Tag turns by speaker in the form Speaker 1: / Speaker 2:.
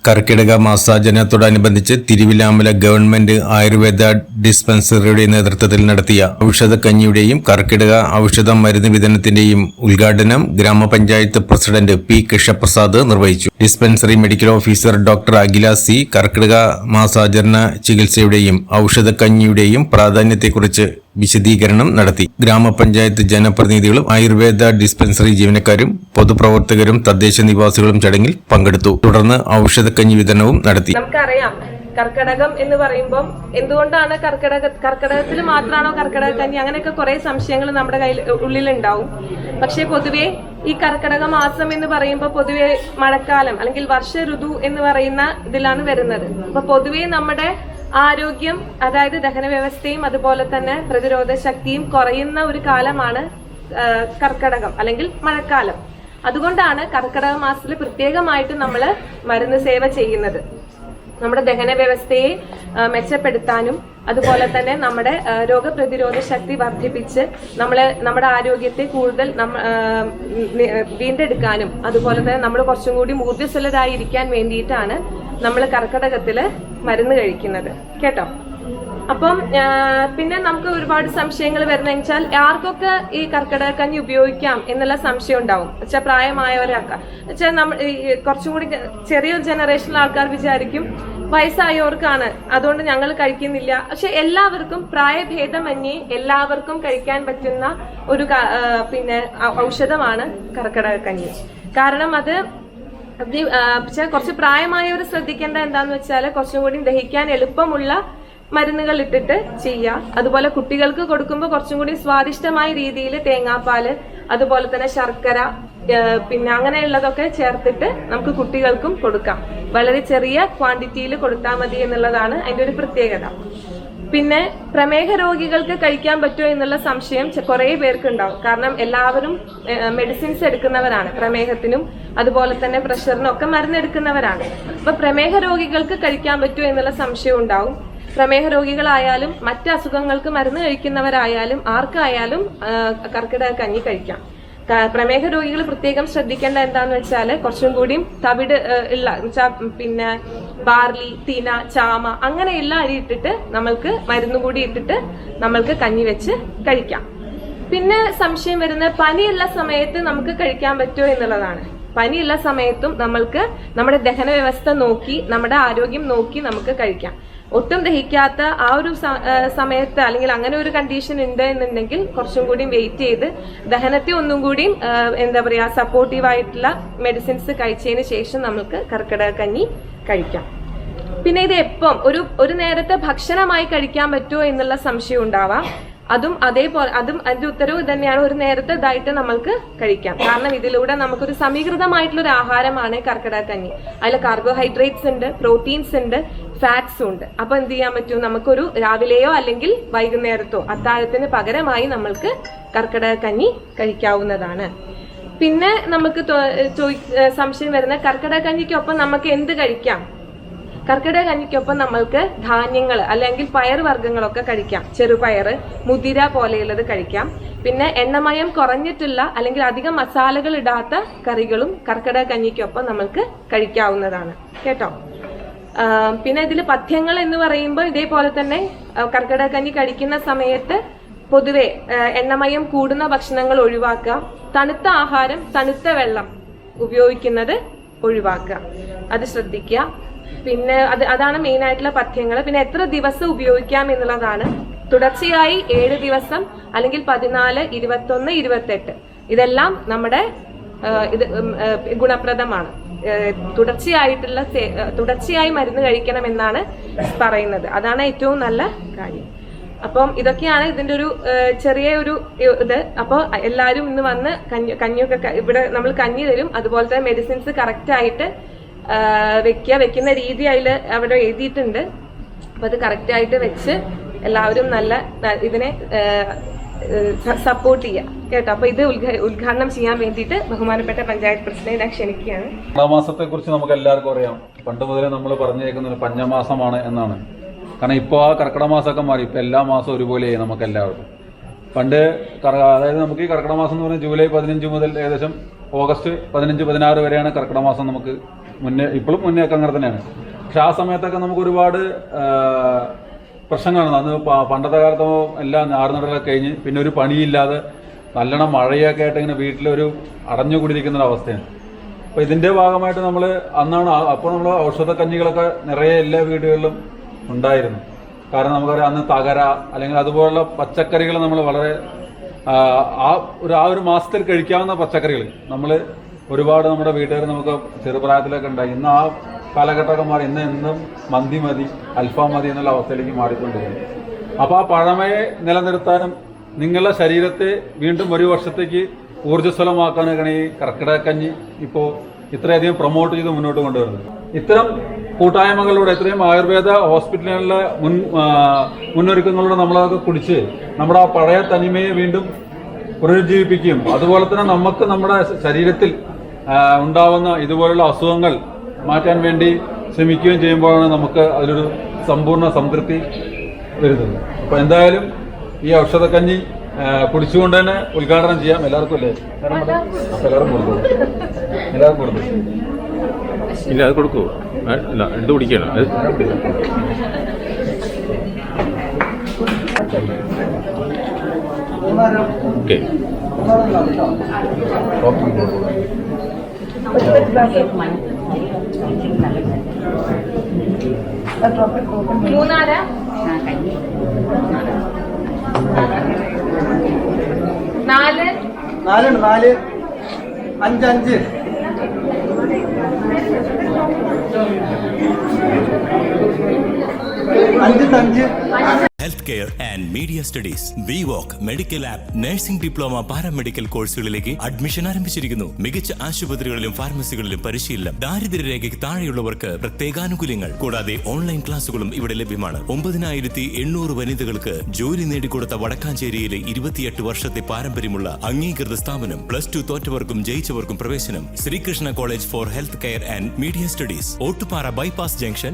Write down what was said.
Speaker 1: കർക്കിടക മാസാചരണത്തോടനുബന്ധിച്ച് Thiruvilwamala government Ayurveda ഡിസ്പെൻസറിയുടെ നേതൃത്വത്തിൽ നടത്തിയ ഔഷധക്കഞ്ഞിയുടെയും കർക്കിടക ഔഷധ മരുന്ന് വിതരണത്തിന്റെയും ഉദ്ഘാടനം ഗ്രാമപഞ്ചായത്ത് പ്രസിഡന്റ് പി കൃഷ്ണപ്രസാദ് നിർവഹിച്ചു. ഡിസ്പെൻസറി മെഡിക്കൽ ഓഫീസർ ഡോക്ടർ അഖില സി കർക്കിടക മാസാചരണ ചികിത്സയുടെയും ഔഷധക്കഞ്ഞിയുടെയും പ്രാധാന്യത്തെക്കുറിച്ച് വിശദീകരണം നടത്തി. ഗ്രാമപഞ്ചായത്ത് ജനപ്രതിനിധികളും ആയുർവേദ ഡിസ്പെൻസറി ജീവനക്കാരും പൊതുപ്രവർത്തകരും തദ്ദേശ നിവാസികളും ചടങ്ങിൽ പങ്കെടുത്തു. തുടർന്ന് ഔഷധക്കഞ്ഞി വിതരണവും നടത്തി.
Speaker 2: നമുക്കറിയാം, കർക്കിടകം എന്ന് പറയുമ്പോൾ എന്തുകൊണ്ടാണ് കർക്കിടകത്തിൽ മാത്രമാണോ കർക്കിടക കഞ്ഞി, അങ്ങനെയൊക്കെ കുറെ സംശയങ്ങൾ നമ്മുടെ ഉള്ളിലുണ്ടാവും. പക്ഷെ പൊതുവെ ഈ കർക്കിടക മാസം എന്ന് പറയുമ്പോൾ പൊതുവെ മഴക്കാലം അല്ലെങ്കിൽ വർഷ ഋതു എന്ന് പറയുന്ന ഇതിലാണ് വരുന്നത്. അപ്പൊ പൊതുവെ നമ്മുടെ ആരോഗ്യം, അതായത് ദഹന വ്യവസ്ഥയും അതുപോലെ തന്നെ പ്രതിരോധ ശക്തിയും കുറയുന്ന ഒരു കാലമാണ് കർക്കിടകം അല്ലെങ്കിൽ മഴക്കാലം. അതുകൊണ്ടാണ് കർക്കിടക മാസത്തിൽ പ്രത്യേകമായിട്ട് നമ്മൾ മരുന്ന് സേവ ചെയ്യുന്നത്. നമ്മുടെ ദഹന വ്യവസ്ഥയെ മെച്ചപ്പെടുത്താനും അതുപോലെ തന്നെ നമ്മുടെ രോഗപ്രതിരോധ ശക്തി വർദ്ധിപ്പിച്ച് നമ്മുടെ ആരോഗ്യത്തെ കൂടുതൽ വീണ്ടെടുക്കാനും അതുപോലെ തന്നെ നമ്മൾ കുറച്ചും കൂടി ഊർജ്ജസ്വലരായിരിക്കാൻ വേണ്ടിയിട്ടാണ് നമ്മൾ കർക്കിടകത്തില് മരുന്ന് കഴിക്കുന്നത് കേട്ടോ. അപ്പം പിന്നെ നമുക്ക് ഒരുപാട് സംശയങ്ങൾ വരുന്നതെന്ന് വെച്ചാൽ ആർക്കൊക്കെ ഈ കർക്കിടക കഞ്ഞി ഉപയോഗിക്കാം എന്നുള്ള സംശയം ഉണ്ടാവും. വെച്ചാൽ പ്രായമായവരൊക്കെ വെച്ചാൽ നമ്മൾ കുറച്ചും കൂടി ചെറിയൊരു ജനറേഷനിലെ ആൾക്കാർ വിചാരിക്കും വയസ്സായവർക്കാണ്, അതുകൊണ്ട് ഞങ്ങൾ കഴിക്കുന്നില്ല. പക്ഷെ എല്ലാവർക്കും പ്രായഭേദമന്യേ എല്ലാവർക്കും കഴിക്കാൻ പറ്റുന്ന ഒരു ഔഷധമാണ് കർക്കിടക കഞ്ഞി. കാരണം അത് കുറച്ച് പ്രായമായവർ ശ്രദ്ധിക്കേണ്ട എന്താന്ന് വെച്ചാൽ കുറച്ചും കൂടി ദഹിക്കാൻ എളുപ്പമുള്ള മരുന്നുകൾ ഇട്ടിട്ട് ചെയ്യാം. അതുപോലെ കുട്ടികൾക്ക് കൊടുക്കുമ്പോൾ കുറച്ചും കൂടി സ്വാദിഷ്ടമായ രീതിയിൽ തേങ്ങാപ്പാല് അതുപോലെ തന്നെ ശർക്കര പിന്നെ അങ്ങനെയുള്ളതൊക്കെ ചേർത്തിട്ട് നമുക്ക് കുട്ടികൾക്കും കൊടുക്കാം. വളരെ ചെറിയ ക്വാണ്ടിറ്റിയിൽ കൊടുത്താൽ മതി എന്നുള്ളതാണ് അതിന്റെ ഒരു പ്രത്യേകത. പിന്നെ പ്രമേഹ രോഗികൾക്ക് കഴിക്കാൻ പറ്റുമോ എന്നുള്ള സംശയം കുറെ പേർക്ക് ഉണ്ടാവും. കാരണം എല്ലാവരും മെഡിസിൻസ് എടുക്കുന്നവരാണ്, പ്രമേഹത്തിനും അതുപോലെ തന്നെ പ്രഷറിനും ഒക്കെ മരുന്ന് എടുക്കുന്നവരാണ്. അപ്പൊ പ്രമേഹ രോഗികൾക്ക് കഴിക്കാൻ പറ്റുമോ എന്നുള്ള സംശയം ഉണ്ടാവും. പ്രമേഹ രോഗികളായാലും മറ്റ് അസുഖങ്ങൾക്ക് മരുന്ന് കഴിക്കുന്നവരായാലും ആർക്കായാലും കർക്കിടക കഞ്ഞി കഴിക്കാം. പ്രമേഹ രോഗികൾ പ്രത്യേകം ശ്രദ്ധിക്കേണ്ട എന്താന്ന് വെച്ചാൽ കുറച്ചും കൂടിയും തവിട് ഉള്ള പിന്നെ ബാർലി, തിന, ചാമ അങ്ങനെയുള്ള അരി ഇട്ടിട്ട് നമ്മൾക്ക് മരുന്ന് കൂടി ഇട്ടിട്ട് നമ്മൾക്ക് കഞ്ഞി വെച്ച് കഴിക്കാം. പിന്നെ സംശയം വരുന്ന പനിയുള്ള സമയത്ത് നമുക്ക് കഴിക്കാൻ പറ്റുമോ എന്നുള്ളതാണ്. പനിയുള്ള സമയത്തും നമ്മൾക്ക് നമ്മുടെ ദഹന വ്യവസ്ഥ നോക്കി നമ്മുടെ ആരോഗ്യം നോക്കി നമുക്ക് കഴിക്കാം. ഒട്ടും ദഹിക്കാത്ത ആ ഒരു സമയത്ത് അല്ലെങ്കിൽ അങ്ങനെ ഒരു കണ്ടീഷൻ ഉണ്ട് എന്നുണ്ടെങ്കിൽ കുറച്ചും കൂടി വെയിറ്റ് ചെയ്ത് ദഹനത്തെ ഒന്നും കൂടി സപ്പോർട്ടീവ് ആയിട്ടുള്ള മെഡിസിൻസ് കഴിച്ചതിന് ശേഷം നമുക്ക് കർക്കിടക കഞ്ഞി കഴിക്കാം. പിന്നെ ഇത് എപ്പം ഒരു നേരത്തെ ഭക്ഷണമായി കഴിക്കാൻ പറ്റുമോ എന്നുള്ള സംശയം ഉണ്ടാവാം. അതും അതിന്റെ ഉത്തരവ് തന്നെയാണ്, ഒരു നേരത്തെ ഇതായിട്ട് നമ്മൾക്ക് കഴിക്കാം. കാരണം ഇതിലൂടെ നമുക്കൊരു സമീകൃതമായിട്ടുള്ള ഒരു ആഹാരമാണ് കർക്കിടക കഞ്ഞി. അതിൽ കാർബോഹൈഡ്രേറ്റ്സ് ഉണ്ട്, പ്രോട്ടീൻസ് ഉണ്ട്, ഫാറ്റ്സും ഉണ്ട്. അപ്പൊ എന്ത് ചെയ്യാൻ പറ്റും, നമുക്കൊരു രാവിലെയോ അല്ലെങ്കിൽ വൈകുന്നേരത്തോ അത്താഴത്തിന് പകരമായി നമ്മൾക്ക് കർക്കിടക കഞ്ഞി കഴിക്കാവുന്നതാണ്. പിന്നെ നമുക്ക് സംശയം വരുന്ന കർക്കിടക കഞ്ഞിക്കൊപ്പം നമുക്ക് എന്ത് കഴിക്കാം. കർക്കിടക കഞ്ഞിക്കൊപ്പം നമ്മൾക്ക് ധാന്യങ്ങൾ അല്ലെങ്കിൽ പയർ വർഗ്ഗങ്ങളൊക്കെ കഴിക്കാം. ചെറുപയർ, മുതിര പോലെയുള്ളത് കഴിക്കാം. പിന്നെ എണ്ണമയം കുറഞ്ഞിട്ടുള്ള അല്ലെങ്കിൽ അധികം മസാലകൾ ഇടാത്ത കറികളും കർക്കിടക കഞ്ഞിക്കൊപ്പം നമ്മൾക്ക് കഴിക്കാവുന്നതാണ് കേട്ടോ. പിന്നെ ഇതിൽ പഥ്യങ്ങൾ എന്ന് പറയുമ്പോൾ ഇതേപോലെ തന്നെ കർക്കിടക കഞ്ഞി കഴിക്കുന്ന സമയത്ത് പൊതുവെ എണ്ണമയം കൂടുന്ന ഭക്ഷണങ്ങൾ ഒഴിവാക്കുക. തണുത്ത ആഹാരം, തണുത്ത വെള്ളം ഉപയോഗിക്കുന്നത് ഒഴിവാക്കുക, അത് ശ്രദ്ധിക്കുക. പിന്നെ അതാണ് മെയിൻ ആയിട്ടുള്ള പഥ്യങ്ങൾ. പിന്നെ എത്ര ദിവസം ഉപയോഗിക്കാം എന്നുള്ളതാണ്. തുടർച്ചയായി 7 ദിവസം അല്ലെങ്കിൽ 14, 21, 28 ഇതെല്ലാം നമ്മുടെ ഗുണപ്രദമാണ്. തുടർച്ചയായി മരുന്ന് കഴിക്കണം എന്നാണ് പറയുന്നത്. അതാണ് ഏറ്റവും നല്ല കാര്യം. അപ്പം ഇതൊക്കെയാണ് ഇതിന്റെ ഒരു ചെറിയ ഒരു ഇത്. അപ്പോൾ എല്ലാവരും ഇന്ന് വന്ന് കഞ്ഞിയൊക്കെ ഇവിടെ നമ്മൾ കഞ്ഞി തരും. അതുപോലെ തന്നെ മെഡിസിൻസ് കറക്റ്റ് ആയിട്ട് വെക്കുന്ന രീതി അതിൽ അവിടെ എഴുതിയിട്ടുണ്ട്. അപ്പൊ അത് കറക്റ്റ് ആയിട്ട് വെച്ച് എല്ലാവരും നല്ല ഇതിനെ സപ്പോർട്ട് ചെയ്യാം കേട്ടോ. അപ്പൊ ഇത് ഉദ്ഘാടനം ചെയ്യാൻ വേണ്ടിയിട്ട് ബഹുമാനപ്പെട്ട പഞ്ചായത്ത് പ്രസിഡന്റ് ക്ഷണിക്കുകയാണ്.
Speaker 3: മാസത്തെ കുറിച്ച് നമുക്ക് എല്ലാവർക്കും അറിയാം. പണ്ട് മുതലേ നമ്മൾ പറഞ്ഞേക്കുന്നത് പഞ്ഞമാസമാണ് എന്നാണ്. കാരണം ഇപ്പോൾ ആ കർക്കിടക മാസമൊക്കെ മാറി. ഇപ്പൊ എല്ലാ മാസവും ഒരുപോലെയായി നമുക്ക് എല്ലാവർക്കും. പണ്ട് അതായത് നമുക്ക് ഈ കർക്കിടക മാസം എന്ന് പറഞ്ഞാൽ ജൂലൈ 15 മുതൽ ഏകദേശം ഓഗസ്റ്റ് 15, 16 വരെയാണ് കർക്കിടക മാസം നമുക്ക് ഇപ്പോഴും മുന്നേയൊക്കെ അങ്ങനെ തന്നെയാണ്. പക്ഷെ ആ സമയത്തൊക്കെ നമുക്ക് ഒരുപാട് പ്രശ്നങ്ങളാണ്. അന്ന് പണ്ടത്തെ കാലത്ത് എല്ലാം ഞാറുനടലൊക്കെ കഴിഞ്ഞ് പിന്നെ ഒരു പണിയില്ലാതെ നല്ലോണം മഴയൊക്കെ ആയിട്ട് ഇങ്ങനെ വീട്ടിലൊരു അടഞ്ഞുകൂടിയിരിക്കുന്ന ഒരു അവസ്ഥയാണ്. അപ്പോൾ ഇതിൻ്റെ ഭാഗമായിട്ട് നമ്മൾ അന്നാണ് അപ്പോൾ നമ്മൾ ഔഷധക്കഞ്ഞികളൊക്കെ നിറയെ എല്ലാ വീടുകളിലും ഉണ്ടായിരുന്നു. കാരണം നമുക്കറിയാം അന്ന് തകര അല്ലെങ്കിൽ അതുപോലുള്ള പച്ചക്കറികൾ നമ്മൾ വളരെ ആ ഒരു മാസത്തിൽ കഴിക്കാവുന്ന പച്ചക്കറികൾ നമ്മൾ ഒരുപാട് നമ്മുടെ വീട്ടുകാർ നമുക്ക് ചെറുപ്രായത്തിലൊക്കെ ഉണ്ടായി. ഇന്ന് ആ കാലഘട്ടമൊക്കെ മാറി. എന്നും മന്തി മതി, അൽഫാം മതി എന്നുള്ള അവസ്ഥയിലേക്ക് മാറിക്കൊണ്ടിരിക്കുന്നു. അപ്പോൾ ആ പഴമയെ നിലനിർത്താനും നിങ്ങളുടെ ശരീരത്തെ വീണ്ടും ഒരു വർഷത്തേക്ക് ഊർജ്ജസ്വലമാക്കാനൊക്കെയാണ് ഈ കർക്കിടകക്കഞ്ഞി ഇപ്പോൾ ഇത്രയധികം പ്രൊമോട്ട് ചെയ്ത് മുന്നോട്ട് കൊണ്ടുവരുന്നത്. ഇത്തരം കൂട്ടായ്മകളിലൂടെ ഇത്രയും ആയുർവേദ ഹോസ്പിറ്റലുകളിലെ മുന്നൊരുക്കങ്ങളിലൂടെ നമ്മളതൊക്കെ കുടിച്ച് നമ്മുടെ ആ പഴയ തനിമയെ വീണ്ടും പുനരുജ്ജീവിപ്പിക്കുകയും അതുപോലെ തന്നെ നമുക്ക് നമ്മുടെ ശരീരത്തിൽ ഉണ്ടാവുന്ന ഇതുപോലുള്ള അസുഖങ്ങൾ മാറ്റാൻ വേണ്ടി ശ്രമിക്കുകയും ചെയ്യുമ്പോഴാണ് നമുക്ക് അതിലൊരു സമ്പൂർണ്ണ സംതൃപ്തി വരുന്നത്. അപ്പോൾ എന്തായാലും ഈ ഔഷധക്കഞ്ഞി കുടിച്ചുകൊണ്ട് തന്നെ ഉദ്ഘാടനം ചെയ്യാം. എല്ലാവർക്കും അല്ലേ? എല്ലാവരും കൊടുക്കും. എല്ലാവർക്കും കൊടുക്കും.
Speaker 1: ഇല്ല, അത് കൊടുക്കൂ. ഇല്ല, എടുത്ത് കുടിക്കണം. ഓക്കെ.
Speaker 2: മൂന്നാര 4
Speaker 4: 4 5 5
Speaker 5: health care and media studies വിവോക് medical app nursing diploma paramedical കോഴ്സുകളിലേക്ക് അഡ്മിഷൻ ആരംഭിച്ചിരിക്കുന്നു. മികച്ച ആശുപത്രികളിലും ഫാർമസികളിലും പരിശീലനം. ദാരിദ്ര്യരേഖയ്ക്ക് താഴെയുള്ളവർക്ക് പ്രത്യേകാനുകൂല്യങ്ങൾ. കൂടാതെ ഓൺലൈൻ ക്ലാസുകളും ഇവിടെ ലഭ്യമാണ്. 9800 വനിതകൾക്ക് ജോലി നേടിക്കൊടുത്ത വടക്കാഞ്ചേരിയിലെ 28 വർഷത്തെ പാരമ്പര്യമുള്ള അംഗീകൃത സ്ഥാപനം. +2 തോറ്റവർക്കും ജയിച്ചവർക്കും പ്രവേശനം. Sreekrishna college for health care and media studies, Ottupara bypass junction,